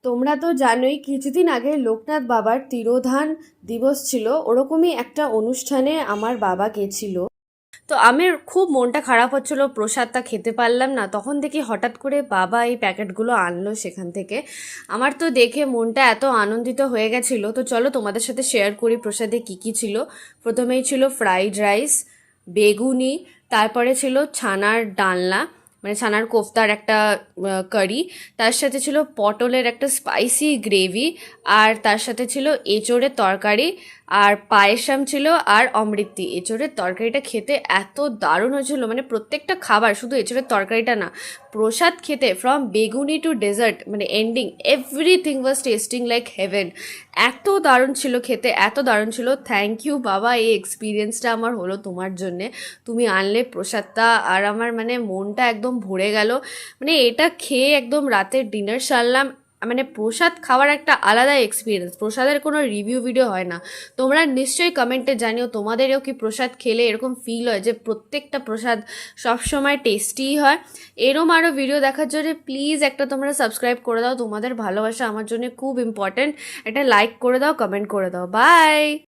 তোমরা তো জানোই কিছুদিন আগে লোকনাথ বাবার তিরোধান দিবস ছিল, ওরকমই একটা অনুষ্ঠানে আমার বাবা গেছিল। তো আমার খুব মনটা খারাপ হচ্ছিল, প্রসাদটা খেতে পারলাম না। তখন দেখি হঠাৎ করে বাবা এই প্যাকেটগুলো আনলো সেখান থেকে। আমার তো দেখে মনটা এত আনন্দিত হয়ে গেছিলো। তো চলো তোমাদের সাথে শেয়ার করি প্রসাদে কি কি ছিল। প্রথমেই ছিল ফ্রাইড রাইস, বেগুনি, তারপরে ছিল ছানার ডালনা, মানে ছানার কোফতার একটা কারি, তার সাথে ছিল পটলের একটা স্পাইসি গ্রেভি, আর তার সাথে ছিল এঁচোড়ের তরকারি, আর পায়েসাম ছিল, আর অমৃতি। এঁচোড়ের তরকারিটা খেতে এত দারুণ হয়েছিল, মানে প্রত্যেকটা খাবার, শুধু এঁচোড়ের তরকারিটা না, প্রসাদ খেতে ফ্রম বেগুনি টু ডেজার্ট, মানে ending everything was testing like haven. এত দারুণ ছিল খেতে, এত দারুণ ছিল। থ্যাংক ইউ বাবা, এই এক্সপিরিয়েন্সটা আমার হলো তোমার জন্যে। তুমি আনলে প্রসাদটা, আর আমার মানে মনটা একদম ভরে গেল। মানে এটা খেয়ে একদম রাতের ডিনার সারলাম। মানে প্রসাদ খাওয়ার একটা আলাদা এক্সপিরিয়েন্স, প্রসাদের কোনো রিভিউ ভিডিও হয় না। তোমরা নিশ্চয়ই কমেন্টে জানিও তোমাদেরও কি প্রসাদ খেলে এরকম ফিল হয় যে প্রত্যেকটা প্রসাদ সবসময় টেস্টিই হয়। এরম আরও ভিডিও দেখার জন্য প্লিজ একটা তোমরা সাবস্ক্রাইব করে দাও। তোমাদের ভালোবাসা আমার জন্য খুব ইম্পর্ট্যান্ট। একটা লাইক করে দাও, কমেন্ট করে দাও। বাই।